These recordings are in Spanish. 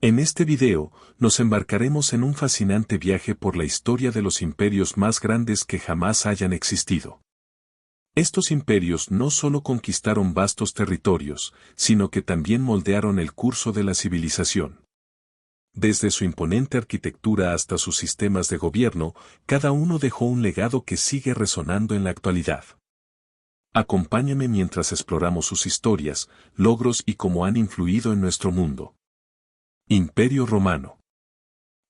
En este video, nos embarcaremos en un fascinante viaje por la historia de los imperios más grandes que jamás hayan existido. Estos imperios no solo conquistaron vastos territorios, sino que también moldearon el curso de la civilización. Desde su imponente arquitectura hasta sus sistemas de gobierno, cada uno dejó un legado que sigue resonando en la actualidad. Acompáñame mientras exploramos sus historias, logros y cómo han influido en nuestro mundo. Imperio Romano.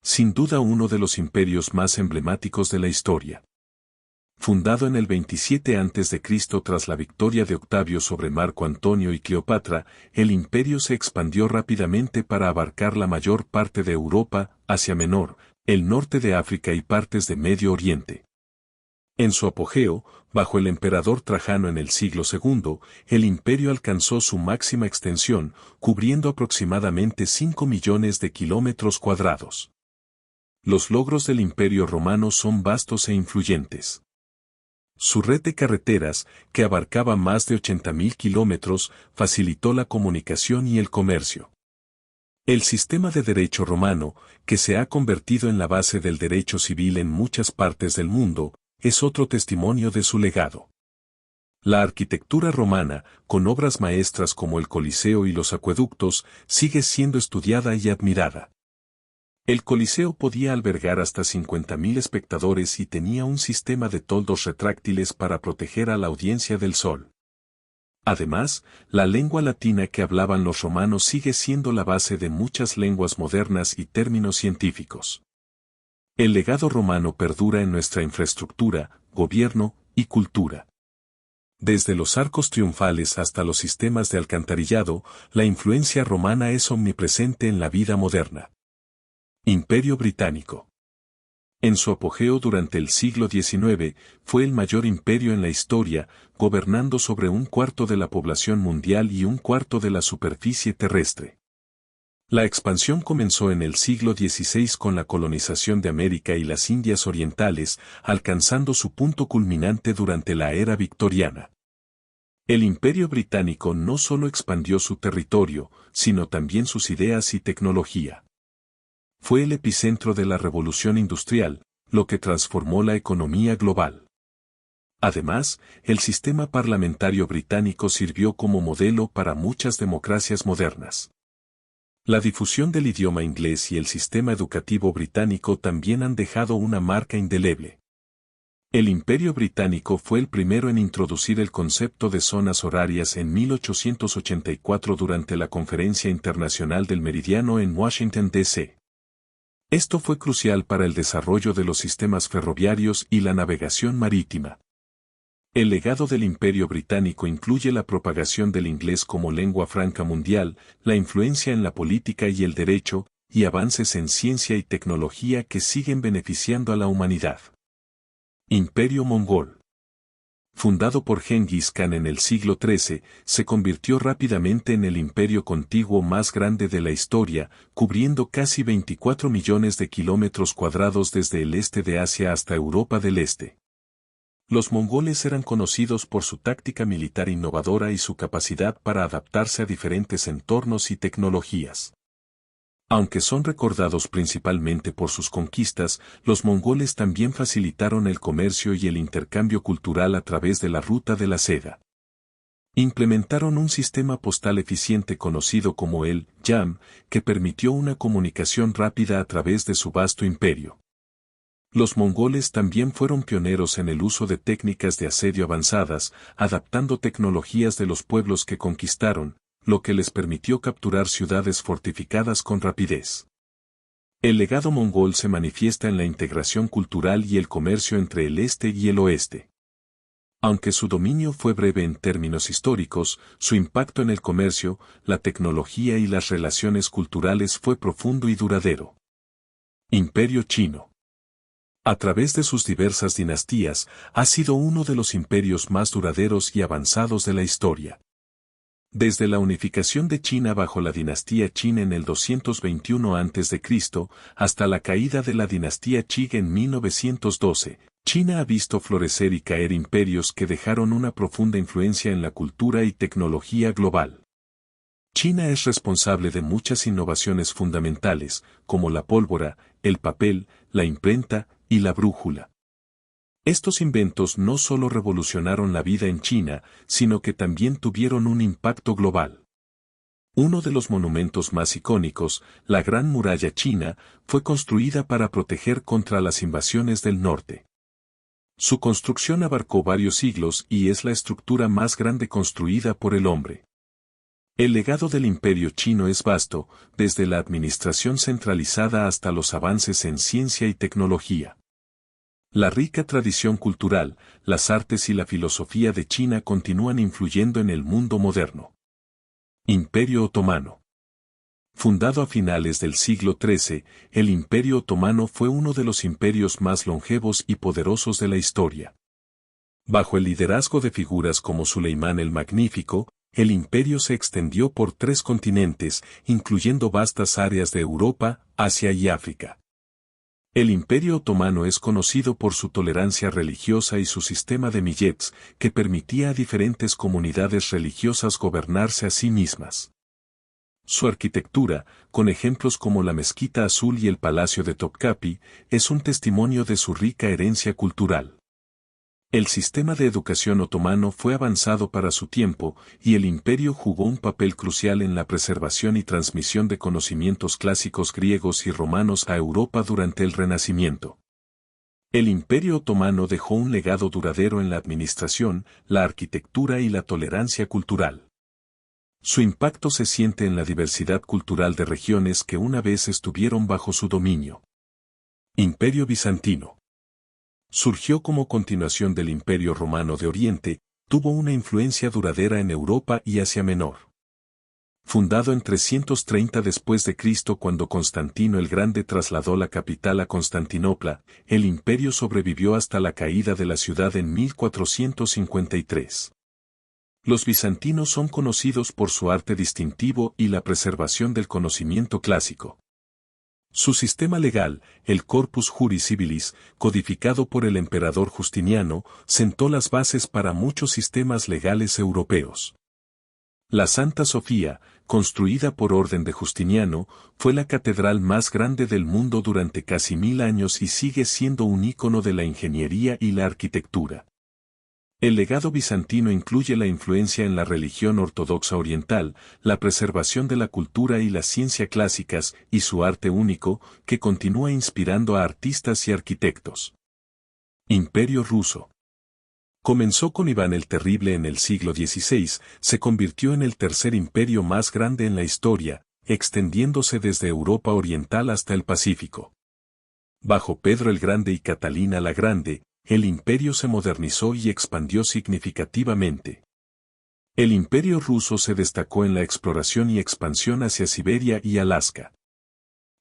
Sin duda uno de los imperios más emblemáticos de la historia. Fundado en el 27 a.C. tras la victoria de Octavio sobre Marco Antonio y Cleopatra, el imperio se expandió rápidamente para abarcar la mayor parte de Europa, Asia Menor, el norte de África y partes de Medio Oriente. En su apogeo, bajo el emperador Trajano en el siglo II, el imperio alcanzó su máxima extensión, cubriendo aproximadamente 5 millones de kilómetros cuadrados. Los logros del imperio romano son vastos e influyentes. Su red de carreteras, que abarcaba más de 80.000 kilómetros, facilitó la comunicación y el comercio. El sistema de derecho romano, que se ha convertido en la base del derecho civil en muchas partes del mundo, es otro testimonio de su legado. La arquitectura romana, con obras maestras como el Coliseo y los acueductos, sigue siendo estudiada y admirada. El Coliseo podía albergar hasta 50.000 espectadores y tenía un sistema de toldos retráctiles para proteger a la audiencia del sol. Además, la lengua latina que hablaban los romanos sigue siendo la base de muchas lenguas modernas y términos científicos. El legado romano perdura en nuestra infraestructura, gobierno y cultura. Desde los arcos triunfales hasta los sistemas de alcantarillado, la influencia romana es omnipresente en la vida moderna. Imperio Británico. En su apogeo durante el siglo XIX, fue el mayor imperio en la historia, gobernando sobre un cuarto de la población mundial y un cuarto de la superficie terrestre. La expansión comenzó en el siglo XVI con la colonización de América y las Indias Orientales, alcanzando su punto culminante durante la era victoriana. El Imperio Británico no solo expandió su territorio, sino también sus ideas y tecnología. Fue el epicentro de la Revolución Industrial, lo que transformó la economía global. Además, el sistema parlamentario británico sirvió como modelo para muchas democracias modernas. La difusión del idioma inglés y el sistema educativo británico también han dejado una marca indeleble. El Imperio Británico fue el primero en introducir el concepto de zonas horarias en 1884 durante la Conferencia Internacional del Meridiano en Washington, D.C. Esto fue crucial para el desarrollo de los sistemas ferroviarios y la navegación marítima. El legado del Imperio Británico incluye la propagación del inglés como lengua franca mundial, la influencia en la política y el derecho, y avances en ciencia y tecnología que siguen beneficiando a la humanidad. Imperio Mongol. Fundado por Gengis Khan en el siglo XIII, se convirtió rápidamente en el imperio contiguo más grande de la historia, cubriendo casi 24 millones de kilómetros cuadrados desde el este de Asia hasta Europa del Este. Los mongoles eran conocidos por su táctica militar innovadora y su capacidad para adaptarse a diferentes entornos y tecnologías. Aunque son recordados principalmente por sus conquistas, los mongoles también facilitaron el comercio y el intercambio cultural a través de la ruta de la seda. Implementaron un sistema postal eficiente conocido como el Yam, que permitió una comunicación rápida a través de su vasto imperio. Los mongoles también fueron pioneros en el uso de técnicas de asedio avanzadas, adaptando tecnologías de los pueblos que conquistaron, lo que les permitió capturar ciudades fortificadas con rapidez. El legado mongol se manifiesta en la integración cultural y el comercio entre el este y el oeste. Aunque su dominio fue breve en términos históricos, su impacto en el comercio, la tecnología y las relaciones culturales fue profundo y duradero. Imperio Chino. A través de sus diversas dinastías, ha sido uno de los imperios más duraderos y avanzados de la historia. Desde la unificación de China bajo la dinastía Qin en el 221 a.C. hasta la caída de la dinastía Qing en 1912, China ha visto florecer y caer imperios que dejaron una profunda influencia en la cultura y tecnología global. China es responsable de muchas innovaciones fundamentales, como la pólvora, el papel, la imprenta y la brújula. Estos inventos no solo revolucionaron la vida en China, sino que también tuvieron un impacto global. Uno de los monumentos más icónicos, la Gran Muralla China, fue construida para proteger contra las invasiones del norte. Su construcción abarcó varios siglos y es la estructura más grande construida por el hombre. El legado del Imperio chino es vasto, desde la administración centralizada hasta los avances en ciencia y tecnología. La rica tradición cultural, las artes y la filosofía de China continúan influyendo en el mundo moderno. Imperio Otomano. Fundado a finales del siglo XIII, el Imperio Otomano fue uno de los imperios más longevos y poderosos de la historia. Bajo el liderazgo de figuras como Suleimán el Magnífico, el imperio se extendió por 3 continentes, incluyendo vastas áreas de Europa, Asia y África. El Imperio Otomano es conocido por su tolerancia religiosa y su sistema de millets, que permitía a diferentes comunidades religiosas gobernarse a sí mismas. Su arquitectura, con ejemplos como la Mezquita Azul y el Palacio de Topkapi, es un testimonio de su rica herencia cultural. El sistema de educación otomano fue avanzado para su tiempo, y el imperio jugó un papel crucial en la preservación y transmisión de conocimientos clásicos griegos y romanos a Europa durante el Renacimiento. El Imperio Otomano dejó un legado duradero en la administración, la arquitectura y la tolerancia cultural. Su impacto se siente en la diversidad cultural de regiones que una vez estuvieron bajo su dominio. Imperio Bizantino. Surgió como continuación del Imperio Romano de Oriente, tuvo una influencia duradera en Europa y Asia Menor. Fundado en 330 después de Cristo cuando Constantino el Grande trasladó la capital a Constantinopla, el imperio sobrevivió hasta la caída de la ciudad en 1453. Los bizantinos son conocidos por su arte distintivo y la preservación del conocimiento clásico. Su sistema legal, el Corpus Juris Civilis, codificado por el emperador Justiniano, sentó las bases para muchos sistemas legales europeos. La Santa Sofía, construida por orden de Justiniano, fue la catedral más grande del mundo durante casi 1000 años y sigue siendo un ícono de la ingeniería y la arquitectura. El legado bizantino incluye la influencia en la religión ortodoxa oriental, la preservación de la cultura y la ciencia clásicas y su arte único, que continúa inspirando a artistas y arquitectos. Imperio ruso. Comenzó con Iván el Terrible en el siglo XVI, se convirtió en el tercer imperio más grande en la historia, extendiéndose desde Europa Oriental hasta el Pacífico. Bajo Pedro el Grande y Catalina la Grande, el imperio se modernizó y expandió significativamente. El imperio ruso se destacó en la exploración y expansión hacia Siberia y Alaska.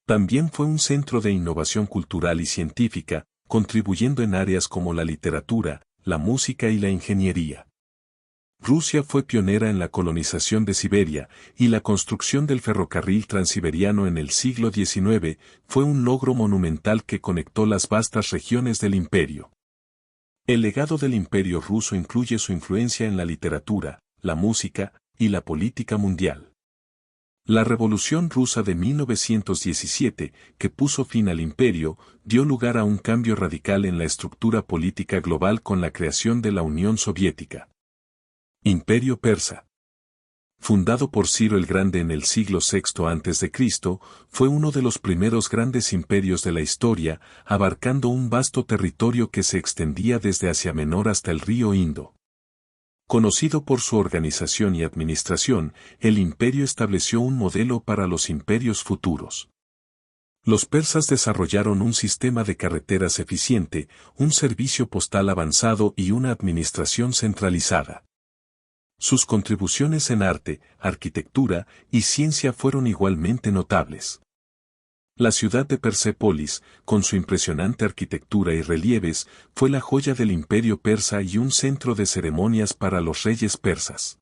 También fue un centro de innovación cultural y científica, contribuyendo en áreas como la literatura, la música y la ingeniería. Rusia fue pionera en la colonización de Siberia, y la construcción del ferrocarril transiberiano en el siglo XIX fue un logro monumental que conectó las vastas regiones del imperio. El legado del Imperio ruso incluye su influencia en la literatura, la música y la política mundial. La Revolución Rusa de 1917, que puso fin al imperio, dio lugar a un cambio radical en la estructura política global con la creación de la Unión Soviética. Imperio Persa. Fundado por Ciro el Grande en el siglo VI a.C., fue uno de los primeros grandes imperios de la historia, abarcando un vasto territorio que se extendía desde Asia Menor hasta el río Indo. Conocido por su organización y administración, el imperio estableció un modelo para los imperios futuros. Los persas desarrollaron un sistema de carreteras eficiente, un servicio postal avanzado y una administración centralizada. Sus contribuciones en arte, arquitectura y ciencia fueron igualmente notables. La ciudad de Persépolis, con su impresionante arquitectura y relieves, fue la joya del imperio persa y un centro de ceremonias para los reyes persas.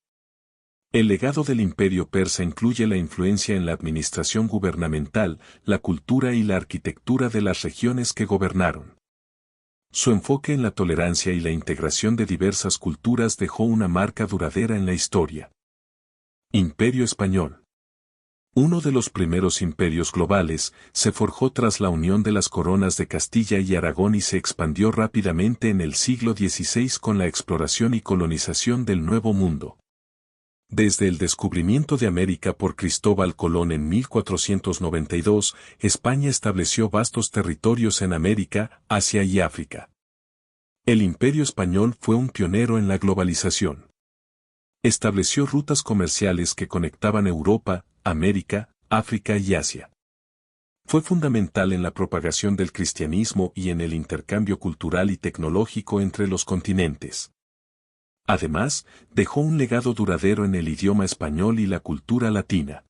El legado del imperio persa incluye la influencia en la administración gubernamental, la cultura y la arquitectura de las regiones que gobernaron. Su enfoque en la tolerancia y la integración de diversas culturas dejó una marca duradera en la historia. Imperio Español. Uno de los primeros imperios globales, se forjó tras la unión de las coronas de Castilla y Aragón y se expandió rápidamente en el siglo XVI con la exploración y colonización del Nuevo Mundo. Desde el descubrimiento de América por Cristóbal Colón en 1492, España estableció vastos territorios en América, Asia y África. El Imperio Español fue un pionero en la globalización. Estableció rutas comerciales que conectaban Europa, América, África y Asia. Fue fundamental en la propagación del cristianismo y en el intercambio cultural y tecnológico entre los continentes. Además, dejó un legado duradero en el idioma español y la cultura latina.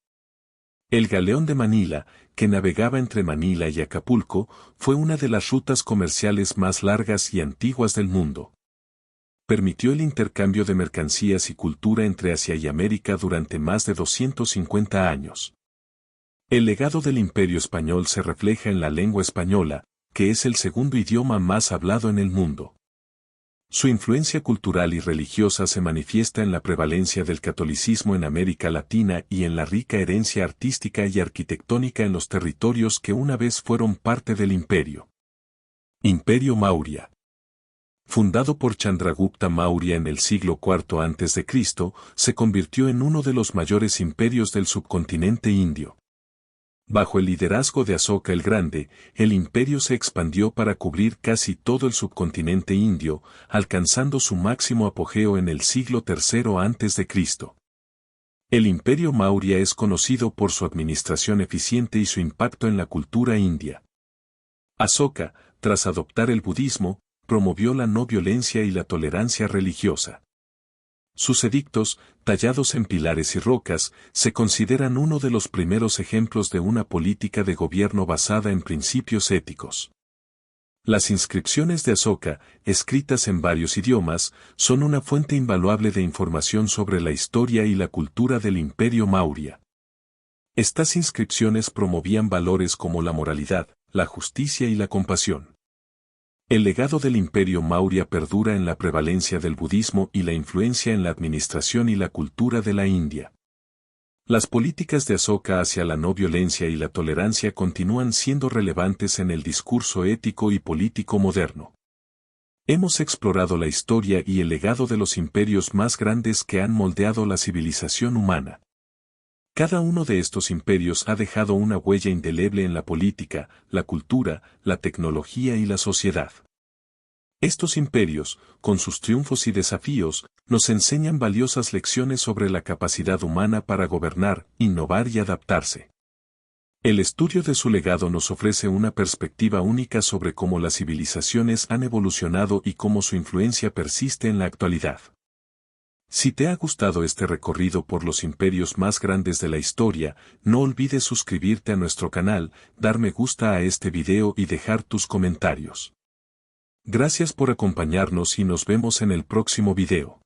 El galeón de Manila, que navegaba entre Manila y Acapulco, fue una de las rutas comerciales más largas y antiguas del mundo. Permitió el intercambio de mercancías y cultura entre Asia y América durante más de 250 años. El legado del Imperio Español se refleja en la lengua española, que es el segundo idioma más hablado en el mundo. Su influencia cultural y religiosa se manifiesta en la prevalencia del catolicismo en América Latina y en la rica herencia artística y arquitectónica en los territorios que una vez fueron parte del imperio. Imperio Maurya. Fundado por Chandragupta Maurya en el siglo IV a.C., se convirtió en uno de los mayores imperios del subcontinente indio. Bajo el liderazgo de Asoka el Grande, el imperio se expandió para cubrir casi todo el subcontinente indio, alcanzando su máximo apogeo en el siglo III a.C. El imperio Maurya es conocido por su administración eficiente y su impacto en la cultura india. Asoka, tras adoptar el budismo, promovió la no violencia y la tolerancia religiosa. Sus edictos, tallados en pilares y rocas, se consideran uno de los primeros ejemplos de una política de gobierno basada en principios éticos. Las inscripciones de Asoka, escritas en varios idiomas, son una fuente invaluable de información sobre la historia y la cultura del Imperio Maurya. Estas inscripciones promovían valores como la moralidad, la justicia y la compasión. El legado del Imperio Maurya perdura en la prevalencia del budismo y la influencia en la administración y la cultura de la India. Las políticas de Asoka hacia la no violencia y la tolerancia continúan siendo relevantes en el discurso ético y político moderno. Hemos explorado la historia y el legado de los imperios más grandes que han moldeado la civilización humana. Cada uno de estos imperios ha dejado una huella indeleble en la política, la cultura, la tecnología y la sociedad. Estos imperios, con sus triunfos y desafíos, nos enseñan valiosas lecciones sobre la capacidad humana para gobernar, innovar y adaptarse. El estudio de su legado nos ofrece una perspectiva única sobre cómo las civilizaciones han evolucionado y cómo su influencia persiste en la actualidad. Si te ha gustado este recorrido por los imperios más grandes de la historia, no olvides suscribirte a nuestro canal, dar me gusta a este video y dejar tus comentarios. Gracias por acompañarnos y nos vemos en el próximo video.